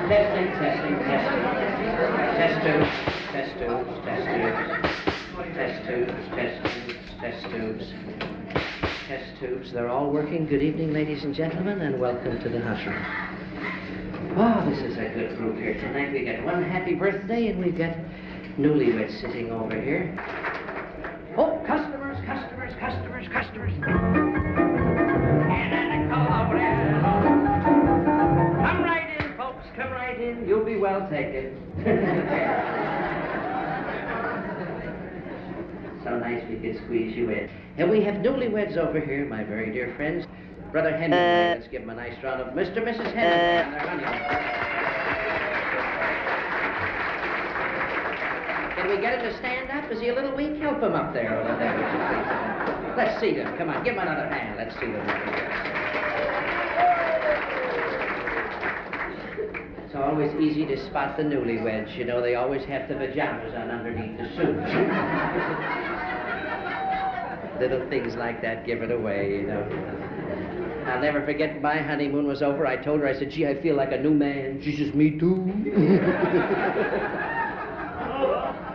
Testing, testing, testing. Test tubes, test tubes, test tubes. Test tubes, test tubes, test tubes. Test tubes, they're all working. Good evening, ladies and gentlemen, and welcome to the hot room. Oh, this is a good group here tonight. We got one happy birthday, and we've got newlyweds sitting over here. Oh, customers, customers, customers, customers. Come right in, folks, come right in. You'll be well taken. So nice we could squeeze you in. And we have newlyweds over here, my very dear friends. Brother Hemingway, let's give him a nice round of Mr. and Mrs. Hemingway on their honeymoon. Can we get him to stand up? Is he a little weak? Help him up there, over there, would you please? Let's see them. Come on, give him another hand. Let's see them. It's always easy to spot the newlyweds. You know, they always have the pajamas on underneath the suits. Little things like that give it away, you know. I'll never forget my honeymoon was over. I told her, I said, gee, I feel like a new man. She says, me too.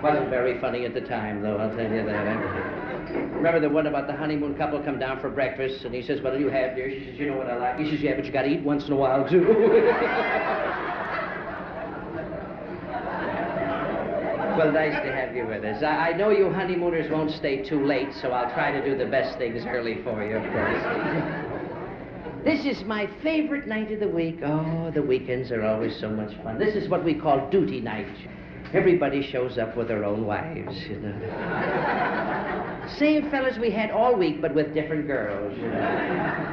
Wasn't very funny at the time, though, I'll tell you that. Remember the one about the honeymoon couple come down for breakfast, and he says, what do you have, dear? She says, you know what I like? He says, yeah, but you got to eat once in a while, too. Well, nice to have you with us. I know you honeymooners won't stay too late, so I'll try to do the best things early for you, of course. This is my favorite night of the week. Oh, the weekends are always so much fun. This is what we call duty night. Everybody shows up with their own wives, you know. Same fellas we had all week, but with different girls, you know.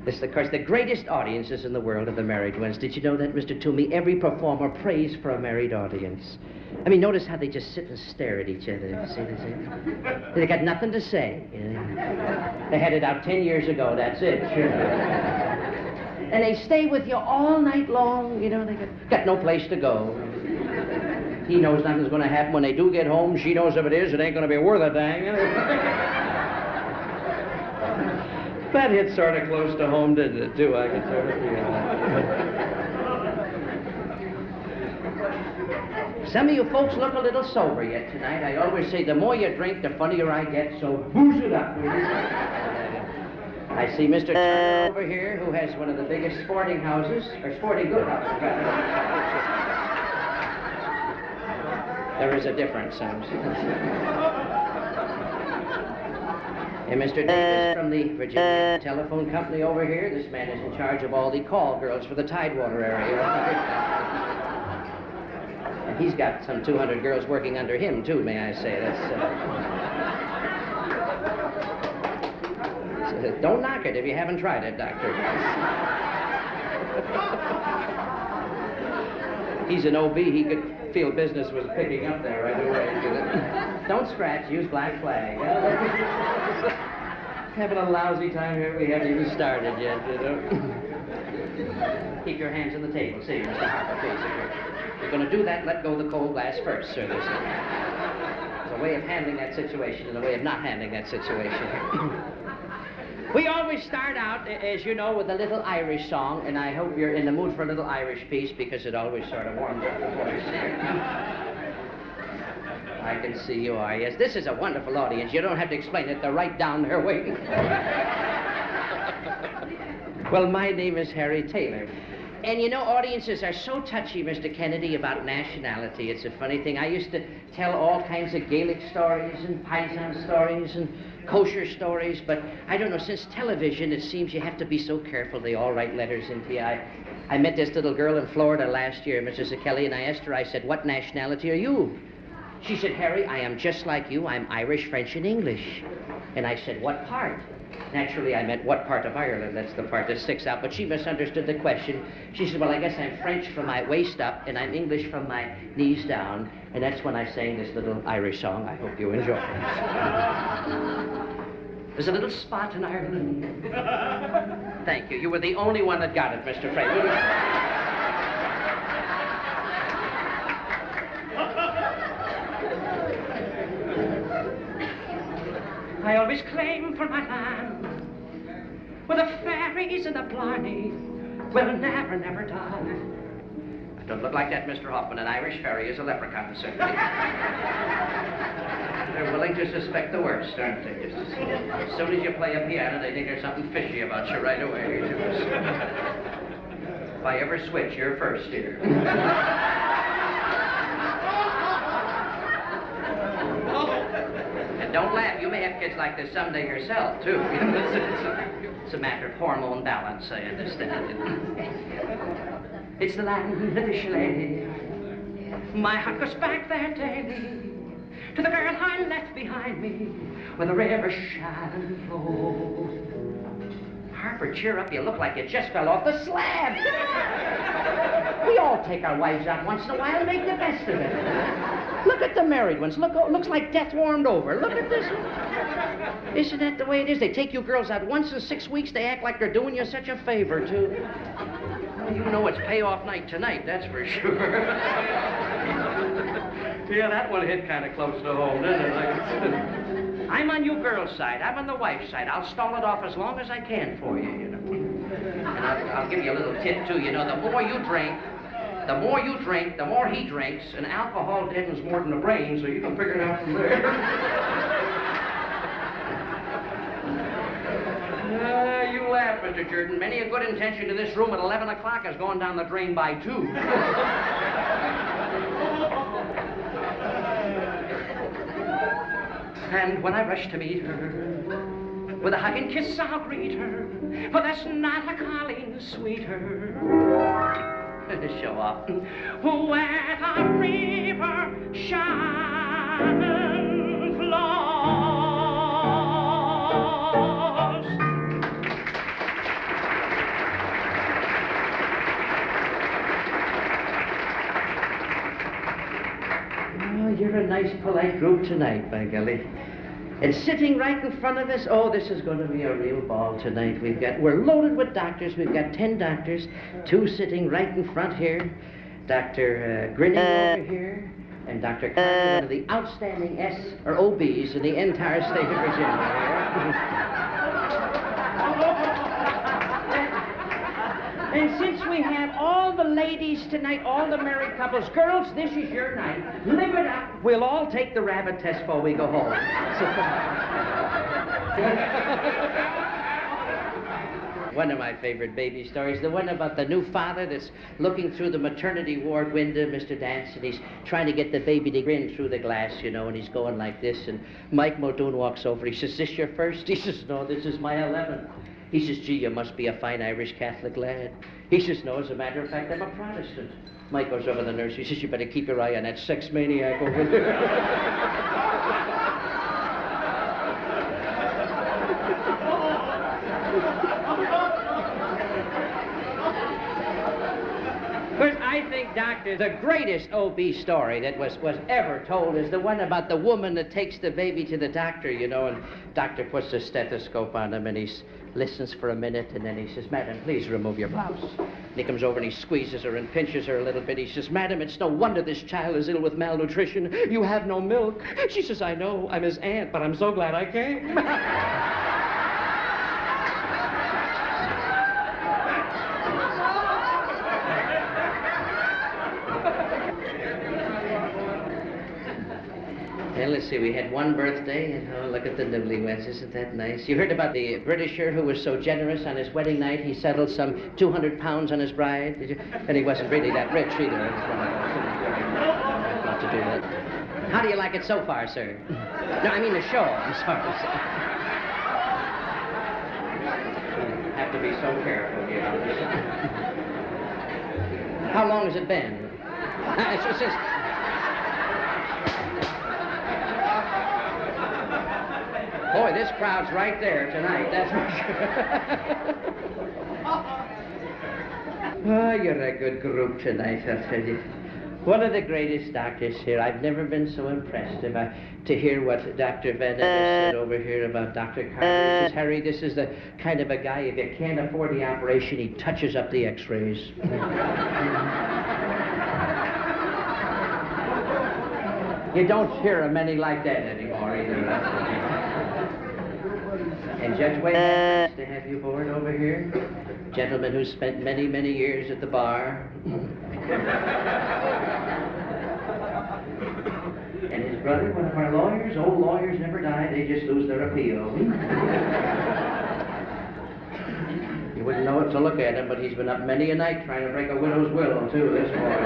This is, of course, the greatest audiences in the world are the married ones. Did you know that, Mr. Toomey? Every performer prays for a married audience. I mean, notice how they just sit and stare at each other. See this? They got nothing to say. You know? They had it out 10 years ago, that's it. Sure. And they stay with you all night long, you know. They got no place to go. He knows nothing's going to happen when they do get home. She knows if it is, it ain't going to be worth a dang. That hit sort of close to home, didn't it, too? I can sort of feel that. Some of you folks look a little sober yet tonight. I always say the more you drink, the funnier I get, so booze it up. I see Mr. Turner over here, who has one of the biggest sporting houses, or sporting goods houses, rather. There is a difference, And Mr. Davis from the Virginia Telephone Company over here. This man is in charge of all the call girls for the Tidewater area. And he's got some 200 girls working under him, too, may I say. That's... don't knock it if you haven't tried it, Doctor. He's an OB. He could feel business was picking up there right away. Don't scratch. Use black flag. Having a lousy time here. We haven't even started yet, you know. Keep your hands on the table. See, Mr. Harper, please. If you're going to do that, let go of the cold glass first, sir. There's a way of handling that situation and a way of not handling that situation. We always start out, as you know, with a little Irish song, and I hope you're in the mood for a little Irish piece because it always sort of warms up the voice. I can see you are, yes. This is a wonderful audience. You don't have to explain it. They're right down there waiting. Well, my name is Harry Taylor. And you know, audiences are so touchy, Mr. Kennedy, about nationality. It's a funny thing. I used to tell all kinds of Gaelic stories and Paisan stories and kosher stories, but I don't know, since television, it seems you have to be so careful. They all write letters into you. I met this little girl in Florida last year, Mrs. Kelly, and I asked her, I said, what nationality are you? She said, Harry, I am just like you. I'm Irish, French, and English. And I said, what part? Naturally, I meant what part of Ireland. That's the part that sticks out. But she misunderstood the question. She said, well, I guess I'm French from my waist up, and I'm English from my knees down. And that's when I sang this little Irish song. I hope you enjoy it. There's a little spot in Ireland. Thank you. You were the only one that got it, Mr. Fraser. I always claim for my land where the fairies and the blarney will never, never die. Don't look like that, Mr. Hoffman. An Irish ferry is a leprechaun, sir. They're willing to suspect the worst, aren't they? Just as soon as you play a piano, they think there's something fishy about you right away. If I ever switch, you're first here. And don't laugh. You may have kids like this someday yourself, too. It's a matter of hormone balance, I understand. It's the land of the Shillelagh. My heart goes back there daily to the girl I left behind me where the river shall flow. Harper, cheer up. You look like you just fell off the slab. We all take our wives out once in a while and make the best of it. Look at the married ones. Looks like death warmed over. Look at this one. Isn't that the way it is? They take you girls out once in 6 weeks. They act like they're doing you such a favor, too. You know it's payoff night tonight, that's for sure. Yeah, that one hit kind of close to home, didn't it? I'm on you girls' side. I'm on the wife's side. I'll stall it off as long as I can for you, you know. And I'll give you a little tip, too. You know, the more you drink, the more he drinks, and alcohol deadens more than the brain, so you can figure it out from there. You laugh, Mr. Jordan. Many a good intention to this room at 11 o'clock has gone down the drain by 2. And when I rush to meet her, with a hug and kiss I'll greet her, for there's not a calling sweeter. Show off. Where the river Shannon flows. Oh, you're a nice, polite group tonight, by golly. And sitting right in front of us, oh, this is going to be a real ball tonight. We're loaded with doctors. We've got 10 doctors, 2 sitting right in front here. Dr. Grinning over here, and Dr. Carter, one of the outstanding OBs in the entire state of Virginia. And since we have all the ladies tonight, all the married couples, girls, this is your night. Live it up. We'll all take the rabbit test before we go home. So come on. One of my favorite baby stories, the one about the new father that's looking through the maternity ward window, Mr. Dance, and he's trying to get the baby to grin through the glass, you know, and he's going like this, and Mike Muldoon walks over. He says, "This your first?" He says, "No, this is my 11th. He says, "Gee, you must be a fine Irish Catholic lad." He says, "No, as a matter of fact, I'm a Protestant." Mike goes over to the nurse. He says, "You better keep your eye on that sex maniac over there." But I think, Doctor, the greatest OB story that was ever told is the one about the woman that takes the baby to the doctor, you know, and doctor puts the stethoscope on him and he listens for a minute and then he says, "Madam, please remove your blouse." And he comes over and he squeezes her and pinches her a little bit. He says, "Madam, it's no wonder this child is ill with malnutrition. You have no milk." She says, "I know, I'm his aunt, but I'm so glad I came." Well, let's see, we had one birthday, and oh, look at the newlyweds. Isn't that nice? You heard about the Britisher who was so generous on his wedding night, he settled some 200 pounds on his bride? Did you? And he wasn't really that rich either. Not to do that. How do you like it so far, sir? No, I mean the show. I'm sorry, sir. Have to be so careful, you know. How long has it been? It's just... Boy, this crowd's right there tonight, that's for sure. Oh, you're a good group tonight, I'll tell you. One of the greatest doctors here. I've never been so impressed to hear what Dr. Van said over here about Dr. Carter. He says, "Harry, this is the kind of a guy, if you can't afford the operation, he touches up the x-rays." You don't hear of many like that anymore either. And Judge Wade, nice to have you aboard over here. Gentleman who spent many, many years at the bar. And his brother, one of our lawyers, old lawyers never die, they just lose their appeal. You wouldn't know it to look at him, but he's been up many a night trying to break a widow's will, too, this boy.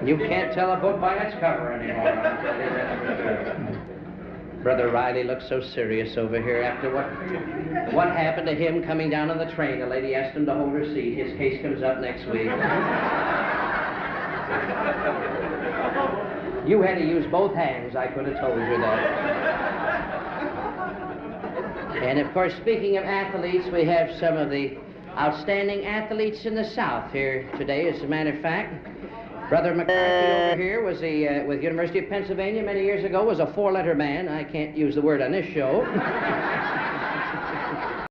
You can't tell a book by its cover anymore. I'll tell you that for sure. Brother Riley looks so serious over here after what happened to him coming down on the train. A lady asked him to hold her seat. His case comes up next week. You had to use both hands. I could have told you that. And of course, speaking of athletes, we have some of the outstanding athletes in the South here today, as a matter of fact. Brother McCarthy over here was with University of Pennsylvania many years ago, was a four-letter man. I can't use the word on this show.